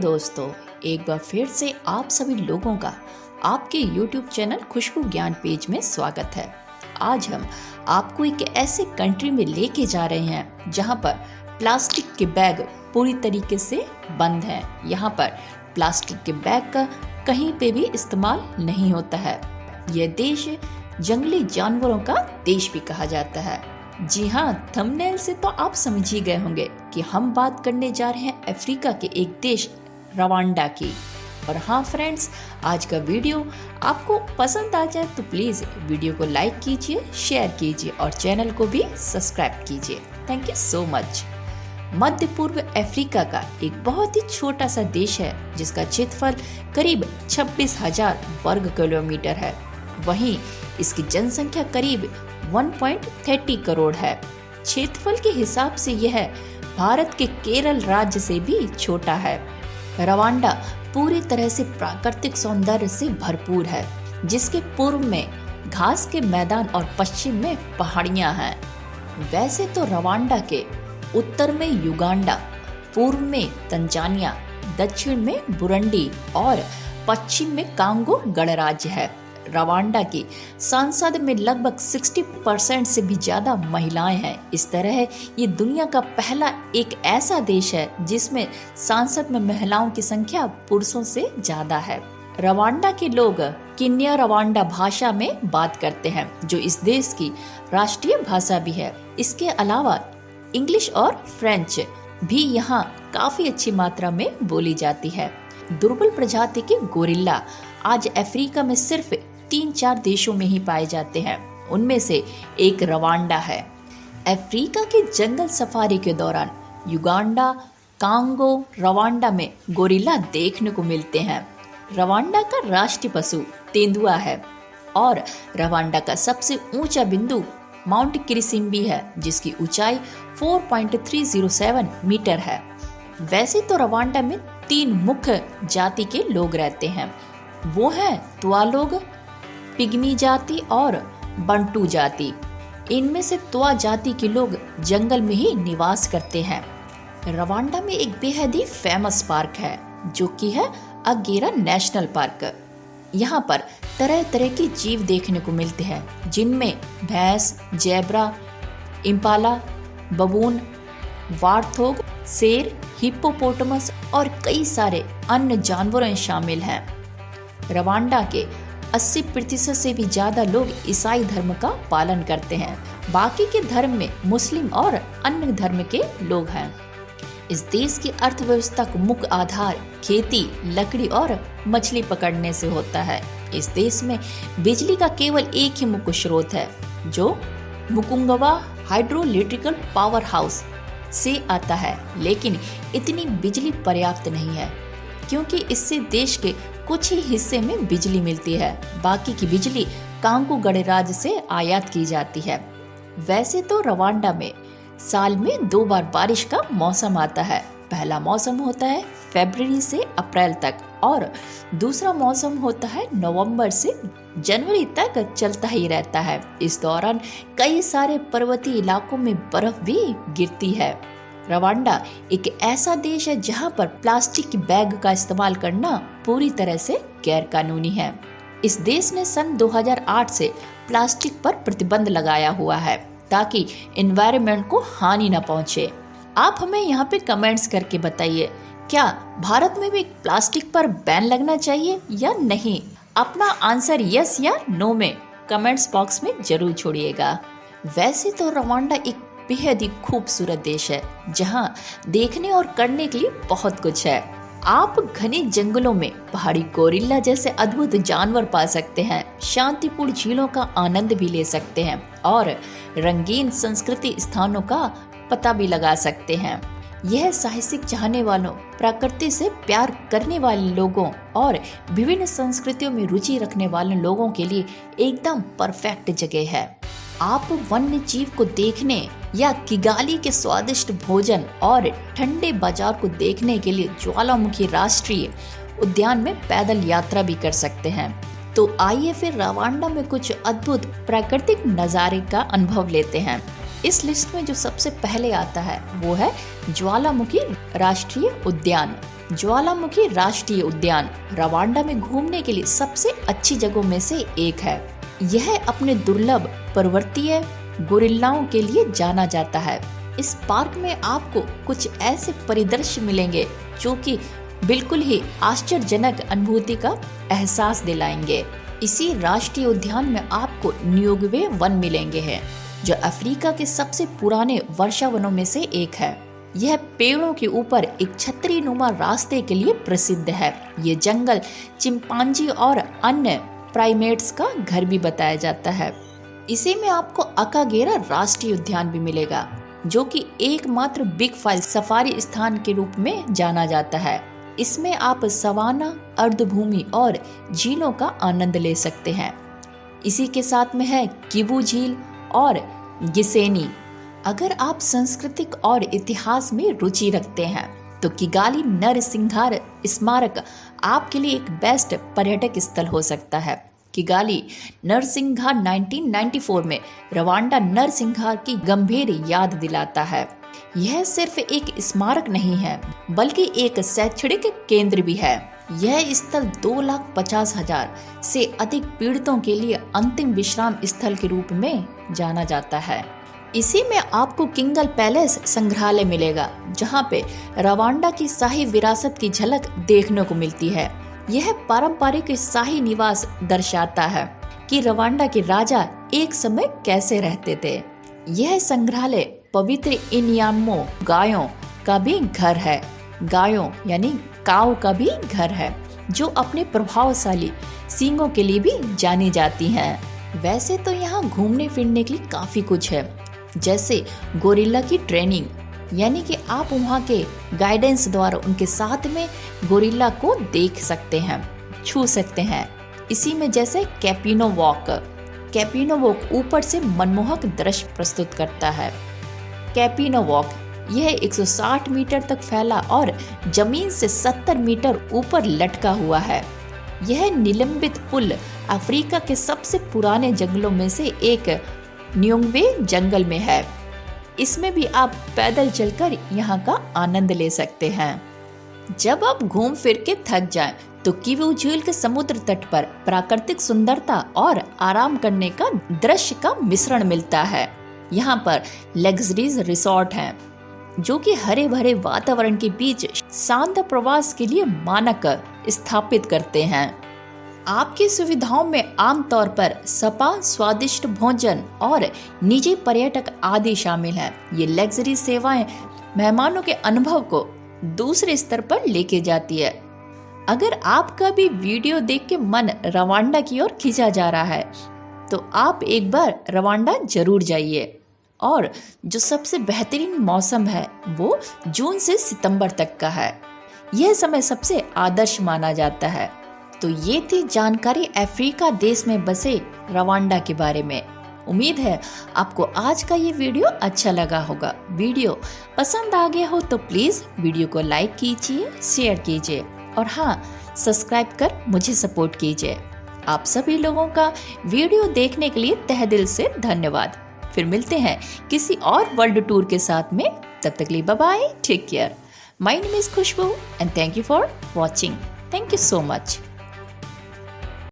दोस्तों, एक बार फिर से आप सभी लोगों का आपके YouTube चैनल खुशबू ज्ञान पेज में स्वागत है। आज हम आपको एक ऐसे कंट्री में लेके जा रहे हैं जहां पर प्लास्टिक के बैग पूरी तरीके से बंद हैं। यहां पर प्लास्टिक के बैग का कहीं पे भी इस्तेमाल नहीं होता है। यह देश जंगली जानवरों का देश भी कहा जाता है। जी हाँ, थंबनेल से तो आप समझ ही गए होंगे कि हम बात करने जा रहे हैं अफ्रीका के एक देश रवांडा की। और हाँ फ्रेंड्स, आज का वीडियो आपको पसंद आ जाए तो प्लीज वीडियो को लाइक कीजिए, शेयर कीजिए और चैनल को भी सब्सक्राइब कीजिए। Thank you so much. मध्य पूर्व अफ्रीका का एक बहुत ही छोटा सा देश है जिसका क्षेत्रफल करीब 26,000 वर्ग किलोमीटर है। वहीं इसकी जनसंख्या करीब 1.30 करोड़ है। क्षेत्रफल के हिसाब से यह भारत के केरल राज्य से भी छोटा है। रवांडा पूरी तरह से प्राकृतिक सौंदर्य से भरपूर है, जिसके पूर्व में घास के मैदान और पश्चिम में पहाड़ियां हैं। वैसे तो रवांडा के उत्तर में युगांडा, पूर्व में तंजानिया, दक्षिण में बुरुंडी और पश्चिम में कांगो गणराज्य है। रवांडा की संसद में लगभग 60% से भी ज्यादा महिलाएं हैं। इस तरह ये दुनिया का पहला एक ऐसा देश है जिसमें संसद में महिलाओं की संख्या पुरुषों से ज्यादा है। रवांडा के लोग किन्या रवांडा भाषा में बात करते हैं, जो इस देश की राष्ट्रीय भाषा भी है। इसके अलावा इंग्लिश और फ्रेंच भी यहाँ काफी अच्छी मात्रा में बोली जाती है। दुर्बल प्रजाति के गोरिल्ला आज अफ्रीका में सिर्फ 3-4 देशों में ही पाए जाते हैं। उनमें से एक रवांडा है। अफ्रीका के जंगल सफारी के दौरान युगांडा, कांगो, रवांडा में गोरिल्ला देखने को मिलते हैं। रवांडा का राष्ट्रीय पशु तेंदुआ है और रवांडा का सबसे ऊंचा बिंदु माउंट किरिसिम्बी है, जिसकी ऊंचाई 4.307 मीटर है। वैसे तो रवांडा में 3 मुख्य जाति के लोग रहते हैं। वो हैं तुआ लोग, पिग्मी जाति और बंटू जाति। इनमें से तुआ जाति के लोग जंगल में ही निवास करते हैं। रवांडा में एक बेहद ही फेमस पार्क है जो कि है अगेरा नेशनल पार्क। यहाँ पर तरह तरह के जीव देखने को मिलते हैं, जिनमें भैंस, जेब्रा, इम्पाला, बबून, वार्थोग, शेर, हिप्पोपोटामस और कई सारे अन्य जानवर शामिल हैं। रवांडा के 80% से भी ज्यादा लोग ईसाई धर्म का पालन करते हैं। बाकी के धर्म में मुस्लिम और अन्य धर्म के लोग हैं। इस देश की अर्थव्यवस्था का मुख्य आधार खेती, लकड़ी और मछली पकड़ने से होता है। इस देश में बिजली का केवल एक ही मुख्य स्रोत है, जो मुकुंगवा हाइड्रोइलेक्ट्रिकल पावर हाउस से आता है। लेकिन इतनी बिजली पर्याप्त नहीं है, क्योंकि इससे देश के कुछ ही हिस्से में बिजली मिलती है। बाकी की बिजली कांगो गणराज्य से आयात की जाती है। वैसे तो रवांडा में साल में 2 बार बारिश का मौसम आता है। पहला मौसम होता है फरवरी से अप्रैल तक और दूसरा मौसम होता है नवंबर से जनवरी तक चलता ही रहता है। इस दौरान कई सारे पर्वतीय इलाकों में बर्फ भी गिरती है। रवांडा एक ऐसा देश है जहां पर प्लास्टिक के बैग का इस्तेमाल करना पूरी तरह से गैर कानूनी है। इस देश ने सन 2008 से प्लास्टिक पर प्रतिबंध लगाया हुआ है ताकि एनवायरनमेंट को हानि न पहुंचे। आप हमें यहाँ पे कमेंट्स करके बताइए, क्या भारत में भी प्लास्टिक पर बैन लगना चाहिए या नहीं? अपना आंसर यस या नो में कमेंट्स बॉक्स में जरूर छोड़िएगा। वैसे तो रवांडा एक बेहद ही खूबसूरत देश है जहां देखने और करने के लिए बहुत कुछ है। आप घने जंगलों में पहाड़ी गोरिल्ला जैसे अद्भुत जानवर पा सकते हैं, शांतिपूर्ण झीलों का आनंद भी ले सकते हैं और रंगीन संस्कृति स्थानों का पता भी लगा सकते हैं। यह साहसिक चाहने वालों, प्रकृति से प्यार करने वाले लोगों और विभिन्न संस्कृतियों में रुचि रखने वाले लोगों के लिए एकदम परफेक्ट जगह है। आप वन्य जीव को देखने या किगाली के स्वादिष्ट भोजन और ठंडे बाजार को देखने के लिए ज्वालामुखी राष्ट्रीय उद्यान में पैदल यात्रा भी कर सकते हैं। तो आइए फिर रवांडा में कुछ अद्भुत प्राकृतिक नज़ारे का अनुभव लेते हैं। इस लिस्ट में जो सबसे पहले आता है वो है ज्वालामुखी राष्ट्रीय उद्यान। ज्वालामुखी राष्ट्रीय उद्यान रवांडा में घूमने के लिए सबसे अच्छी जगहों में से एक है। यह अपने दुर्लभ पर्वतीय गोरिल्लाओं के लिए जाना जाता है। इस पार्क में आपको कुछ ऐसे परिदृश्य मिलेंगे जो कि बिल्कुल ही आश्चर्यजनक अनुभूति का एहसास दिलाएंगे। इसी राष्ट्रीय उद्यान में आपको न्योगवे वन मिलेंगे हैं, जो अफ्रीका के सबसे पुराने वर्षा वनों में से एक है। यह पेड़ों के ऊपर एक छतरी नुमा रास्ते के लिए प्रसिद्ध है। ये जंगल चिंपांजी और अन्य प्राइमेट्स का घर भी बताया जाता है। इसी में आपको अकागेरा राष्ट्रीय उद्यान भी मिलेगा, जो कि एकमात्र बिग फाइव सफारी स्थान के रूप में जाना जाता है। इसमें आप सवाना, अर्धभूमि और झीलों का आनंद ले सकते हैं। इसी के साथ में है किबू झील और गिसेनी। अगर आप सांस्कृतिक और इतिहास में रुचि रखते हैं तो किगाली नरसिंहार स्मारक आपके लिए एक बेस्ट पर्यटक स्थल हो सकता है। किगाली नरसिंहार 1994 में रवांडा नरसिंहार की गंभीर याद दिलाता है। यह सिर्फ एक स्मारक नहीं है, बल्कि एक शैक्षणिक केंद्र भी है। यह स्थल 2,50,000 से अधिक पीड़ितों के लिए अंतिम विश्राम स्थल के रूप में जाना जाता है। इसी में आपको किंगल पैलेस संग्रहालय मिलेगा, जहां पे रवांडा की शाही विरासत की झलक देखने को मिलती है। यह पारंपरिक शाही निवास दर्शाता है कि रवांडा के राजा एक समय कैसे रहते थे। यह संग्रहालय पवित्र इनियामो गायों का भी घर है। गायों यानी काऊ का भी घर है, जो अपने प्रभावशाली सींगों के लिए भी जानी जाती हैं। वैसे तो यहाँ घूमने फिरने के लिए काफी कुछ है, जैसे गोरिल्ला की ट्रेनिंग, यानी कि आप वहाँ के गाइडेंस द्वारा उनके साथ में गोरिल्ला को देख सकते हैं, छू सकते हैं। इसी में जैसे कैपिनो वॉक ऊपर से मनमोहक दृश्य प्रस्तुत करता है। कैपिनो वॉक यह 160 मीटर तक फैला और जमीन से 70 मीटर ऊपर लटका हुआ है। यह निलंबित पुल अफ्रीका के सबसे पुराने जंगलों में से एक न्योगवे जंगल में है। इसमें भी आप पैदल चलकर यहाँ का आनंद ले सकते हैं। जब आप घूम फिर के थक जाएं, तो किबू झील के समुद्र तट पर प्राकृतिक सुंदरता और आराम करने का दृश्य का मिश्रण मिलता है। यहाँ पर लग्जरीज रिसोर्ट हैं, जो कि हरे भरे वातावरण के बीच शांत प्रवास के लिए मानक स्थापित करते हैं। आपकी सुविधाओं में आमतौर पर स्पा, स्वादिष्ट भोजन और निजी पर्यटक आदि शामिल हैं। ये लग्जरी सेवाएं मेहमानों के अनुभव को दूसरे स्तर पर लेके जाती है। अगर आपका भी वीडियो देख के मन रवांडा की ओर खींचा जा रहा है, तो आप एक बार रवांडा जरूर जाइए। और जो सबसे बेहतरीन मौसम है वो जून से सितंबर तक का है। यह समय सबसे आदर्श माना जाता है। तो ये थी जानकारी अफ्रीका देश में बसे रवांडा के बारे में। उम्मीद है आपको आज का ये वीडियो अच्छा लगा होगा। वीडियो पसंद आ गया हो तो प्लीज वीडियो को लाइक कीजिए, शेयर कीजिए और हाँ, सब्सक्राइब कर मुझे सपोर्ट कीजिए। आप सभी लोगों का वीडियो देखने के लिए तहे दिल से धन्यवाद। फिर मिलते हैं किसी और वर्ल्ड टूर के साथ में। तब तक के लिए bye bye, take care. My name is Khushboo and thank you for watching. Thank you so much.